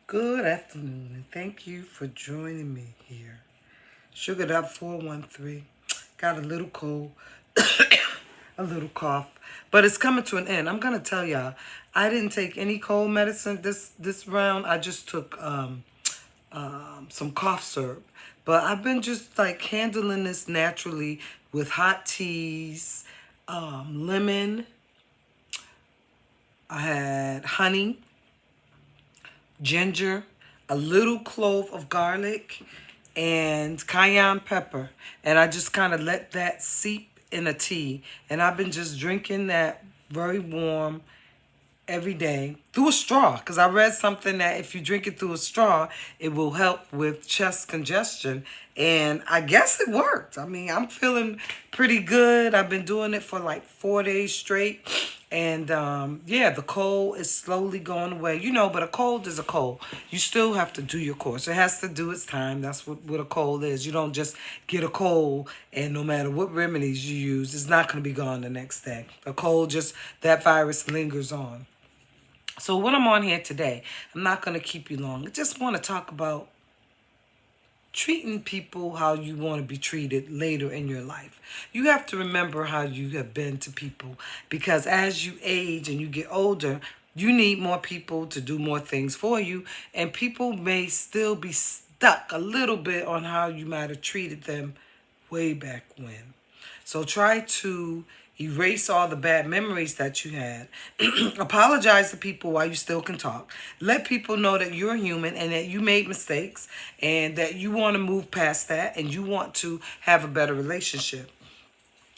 Good afternoon, and thank you for joining me here. Sugared Up 413. Got a little cold, a little cough, but it's coming to an end. I'm gonna tell y'all, I didn't take any cold medicine this round. I just took some cough syrup, but I've been just like handling this naturally with hot teas, lemon. I had honey, ginger, a little clove of garlic, and cayenne pepper. And I just kind of let that seep in a tea. And I've been just drinking that very warm every day through a straw, because I read something that if you drink it through a straw, it will help with chest congestion. And I guess it worked. I mean, I'm feeling pretty good. I've been doing it for like 4 days straight. And yeah, the cold is slowly going away. But a cold is a cold. You still have to do your course. It has to do its time. That's what a cold is. You don't just get a cold and no matter what remedies you use, it's not going to be gone the next day. A cold, just that virus lingers on. So what I'm on here today, I'm not going to keep you long. I just want to talk about treating people how you want to be treated later in your life. You have to remember how you have been to people, because as you age and you get older, you need more people to do more things for you, and people may still be stuck a little bit on how you might have treated them way back when. So try to erase all the bad memories that you had. Apologize to people while you still can talk. Let people know that you're human and that you made mistakes and that you want to move past that and you want to have a better relationship.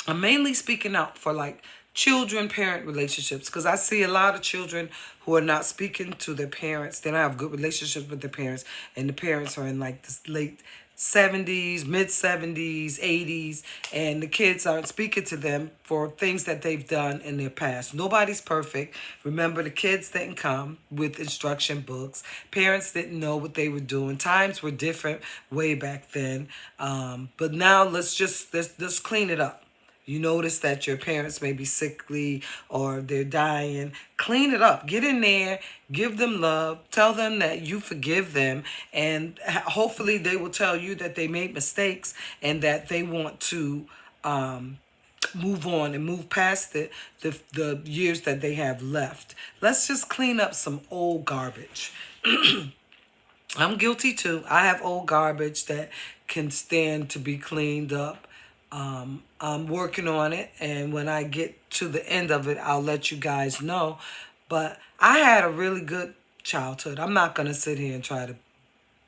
I'm mainly speaking out for like children-parent relationships, because I see a lot of children who are not speaking to their parents. They don't have good relationships with their parents, and the parents are in like this late 70s, mid 70s, 80s, and the kids aren't speaking to them for things that they've done in their past. Nobody's perfect. Remember, the kids didn't come with instruction books. Parents didn't know what they were doing. Times were different way back then. But now let's clean it up. You notice that your parents may be sickly or they're dying. Clean it up. Get in there. Give them love. Tell them that you forgive them. And hopefully they will tell you that they made mistakes and that they want to move on and move past the years that they have left. Let's just clean up some old garbage. I'm guilty too. I have old garbage that can stand to be cleaned up. I'm working on it, and when I get to the end of it, I'll let you guys know. But I had a really good childhood. I'm not going to sit here and try to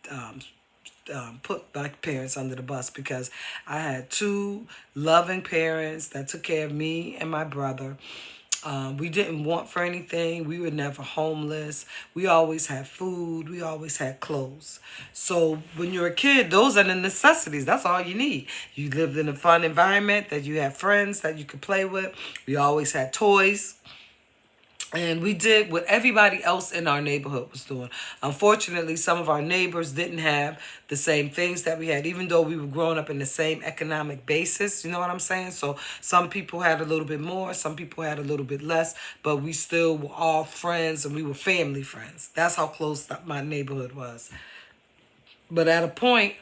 um, put my parents under the bus, because I had two loving parents that took care of me and my brother. We didn't want for anything. We were never homeless. We always had food. We always had clothes. So when you're a kid, those are the necessities. That's all you need. You lived in a fun environment, that you had friends that you could play with. We always had toys. And we did what everybody else in our neighborhood was doing. Unfortunately, some of our neighbors didn't have the same things that we had, even though we were growing up in the same economic basis. You know what I'm saying? So some people had a little bit more, some people had a little bit less, but we still were all friends and we were family friends. That's how close my neighborhood was. But at a point,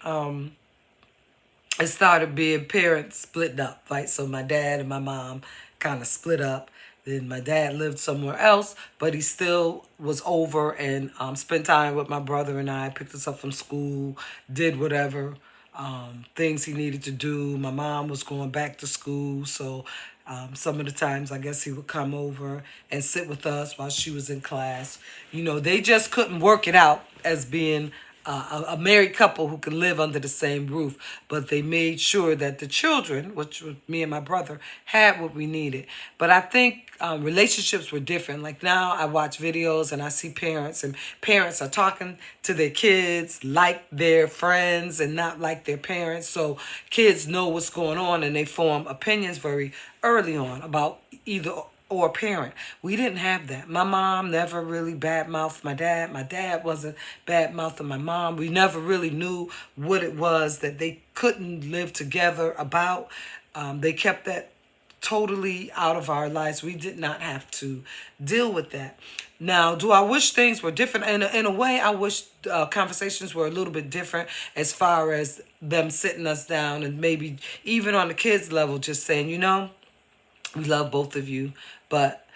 it started being parents split up, right? So my dad and my mom kind of split up. Then my dad lived somewhere else, but he still was over and spent time with my brother and I, picked us up from school, did whatever things he needed to do. My mom was going back to school, so some of the times I guess he would come over and sit with us while she was in class. They just couldn't work it out as being a married couple who can live under the same roof, but they made sure that the children, which was me and my brother, had what we needed. But I think relationships were different. Like now I watch videos and I see parents, and parents are talking to their kids like their friends and not like their parents. So kids know what's going on and they form opinions very early on about either or parent. We didn't have that. My mom never really badmouthed my dad. My dad wasn't badmouthing my mom. We never really knew what it was that they couldn't live together about. They kept that totally out of our lives. We did not have to deal with that. Now, do I wish things were different? In a way, I wish conversations were a little bit different as far as them sitting us down and maybe even on the kids level just saying, we love both of you, but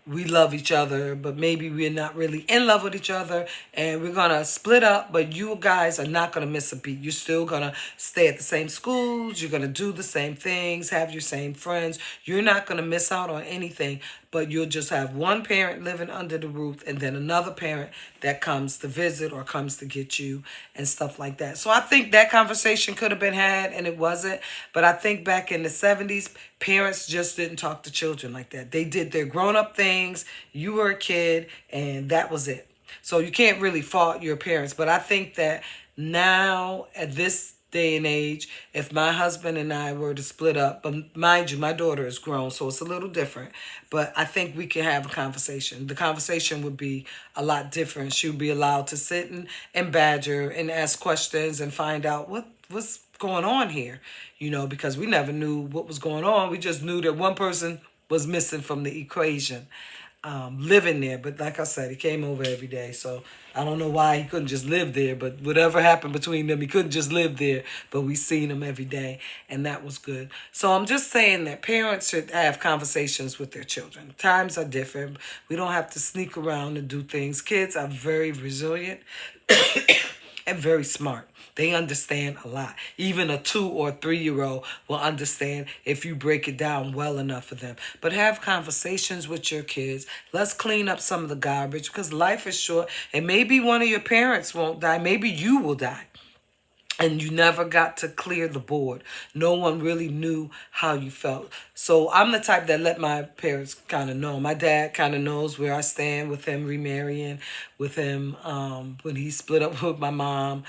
we love each other, but maybe we're not really in love with each other, and we're gonna split up, but you guys are not gonna miss a beat. You're still gonna stay at the same schools, you're gonna do the same things, have your same friends. You're not gonna miss out on anything, but you'll just have one parent living under the roof and then another parent that comes to visit or comes to get you and stuff like that. So I think that conversation could have been had and it wasn't. But I think back in the 70s, parents just didn't talk to children like that. They did their grown-up things. You were a kid and that was it. So you can't really fault your parents. But I think that now at this day and age, if my husband and I were to split up, but mind you, my daughter is grown, so it's a little different, but I think we can have a conversation. The conversation would be a lot different. She would be allowed to sit and badger and ask questions and find out what's going on here, because we never knew what was going on. We just knew that one person was missing from the equation. Living there, but like I said, he came over every day, so I don't know why he couldn't just live there, but whatever happened between them, he couldn't just live there, but we seen him every day, and that was good. So I'm just saying that parents should have conversations with their children. Times are different. We don't have to sneak around and do things. Kids are very resilient and very smart. They understand a lot. Even a 2 or 3-year-old will understand if you break it down well enough for them. But have conversations with your kids. Let's clean up some of the garbage because life is short. And maybe one of your parents won't die. Maybe you will die. And you never got to clear the board. No one really knew how you felt. So I'm the type that let my parents kind of know. My dad kind of knows where I stand with him remarrying, with him when he split up with my mom.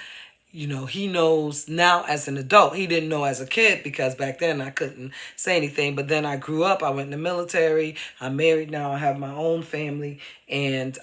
He knows now as an adult. He didn't know as a kid because back then I couldn't say anything. But then I grew up. I went in the military. I'm married now. I have my own family. And,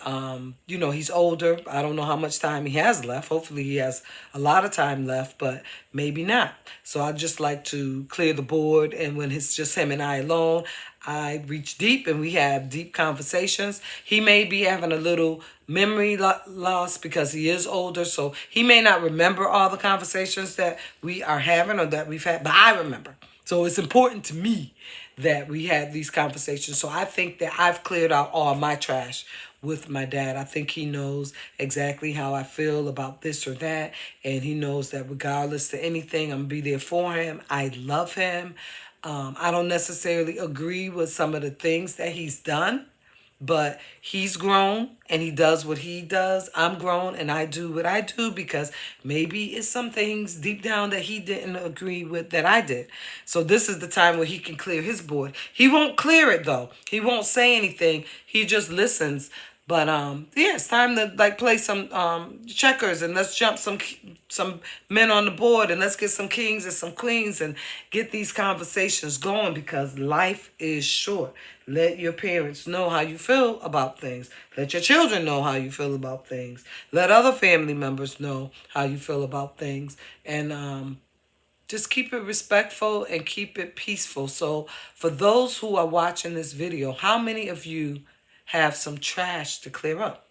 he's older. I don't know how much time he has left. Hopefully he has a lot of time left, but maybe not. So I just like to clear the board. And when it's just him and I alone, I reach deep and we have deep conversations. He may be having a little memory loss because he is older, so he may not remember all the conversations that we are having or that we've had, but I remember. So it's important to me that we had these conversations. So I think that I've cleared out all my trash with my dad. I think he knows exactly how I feel about this or that, and he knows that regardless to anything, I'm going to be there for him. I love him. I don't necessarily agree with some of the things that he's done, but he's grown and he does what he does. I'm grown and I do what I do because maybe it's some things deep down that he didn't agree with that I did. So this is the time where he can clear his board. He won't clear it though. He won't say anything. He just listens. But yeah, it's time to play some checkers and let's jump some men on the board and let's get some kings and some queens and get these conversations going because life is short. Let your parents know how you feel about things. Let your children know how you feel about things. Let other family members know how you feel about things. And just keep it respectful and keep it peaceful. So for those who are watching this video, how many of you have some trash to clear up?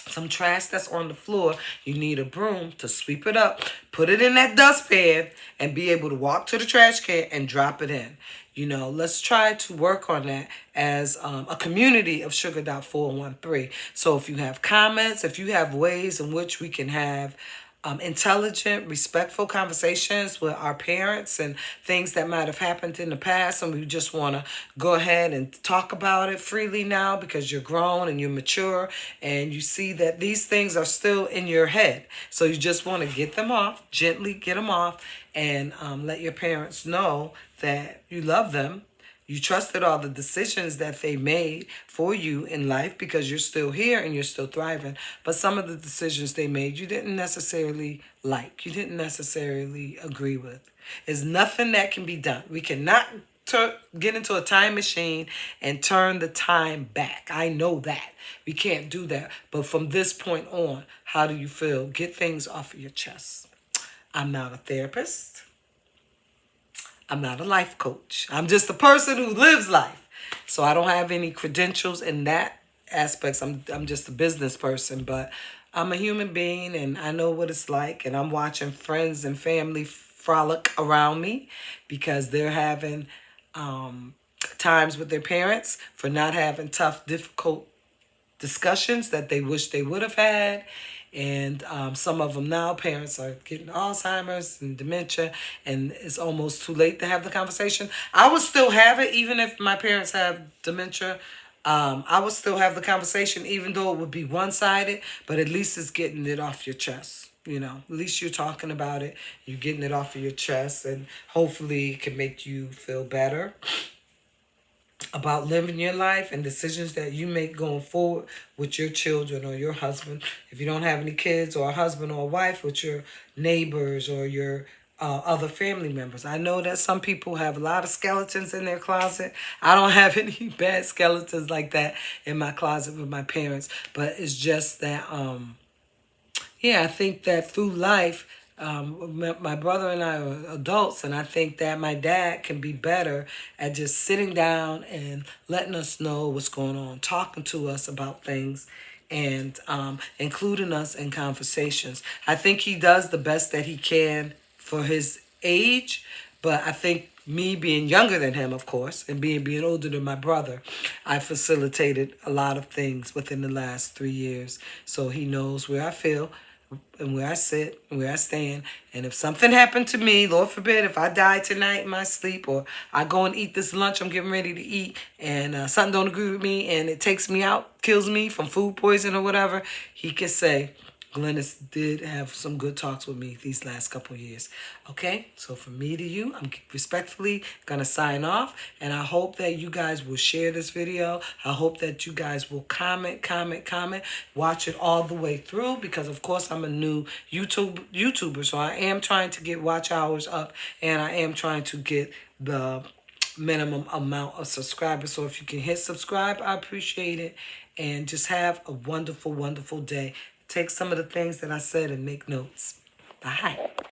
Some trash that's on the floor. You need a broom to sweep it up, put it in that dustpan, and be able to walk to the trash can and drop it in. Let's try to work on that as a community of Sugar 413. So if you have comments, if you have ways in which we can have intelligent, respectful conversations with our parents and things that might have happened in the past, and we just want to go ahead and talk about it freely now because you're grown and you're mature and you see that these things are still in your head. So you just want to get them off, gently get them off, and let your parents know that you love them. You trusted all the decisions that they made for you in life because you're still here and you're still thriving. But some of the decisions they made, you didn't necessarily like. You didn't necessarily agree with. There's nothing that can be done. We cannot get into a time machine and turn the time back. I know that. We can't do that. But from this point on, how do you feel? Get things off of your chest. I'm not a therapist. I'm not a life coach. I'm just a person who lives life. So I don't have any credentials in that aspects. I'm just a business person, but I'm a human being and I know what it's like, and I'm watching friends and family frolic around me because they're having times with their parents for not having tough, difficult discussions that they wish they would have had. And some of them now, parents are getting Alzheimer's and dementia, and it's almost too late to have the conversation. I would still have it, even if my parents have dementia. I would still have the conversation, even though it would be one-sided, but at least it's getting it off your chest. You know, at least you're talking about it, you're getting it off of your chest, and hopefully it can make you feel better about living your life and decisions that you make going forward with your children or your husband. If you don't have any kids, or a husband or a wife, with your neighbors or your other family members. I know that some people have a lot of skeletons in their closet. I don't have any bad skeletons like that in my closet with my parents, but it's just that yeah, I think that through life, my brother and I are adults, and I think that my dad can be better at just sitting down and letting us know what's going on, talking to us about things, and including us in conversations. I think he does the best that he can for his age, but I think me being younger than him, of course, and being older than my brother, I facilitated a lot of things within the last 3 years. So he knows where I feel and where I sit and where I stand. And if something happened to me, Lord forbid, if I die tonight in my sleep, or I go and eat this lunch I'm getting ready to eat, and something don't agree with me and it takes me out, kills me from food poison or whatever, he can say, Glennis did have some good talks with me these last couple of years. Okay, so from me to you, I'm respectfully gonna sign off, and I hope that you guys will share this video. I hope that you guys will comment, watch it all the way through, because of course I'm a new YouTuber, so I am trying to get watch hours up, and I am trying to get the minimum amount of subscribers. So if you can hit subscribe, I appreciate it, and just have a wonderful, wonderful day. Take some of the things that I said and make notes. Bye.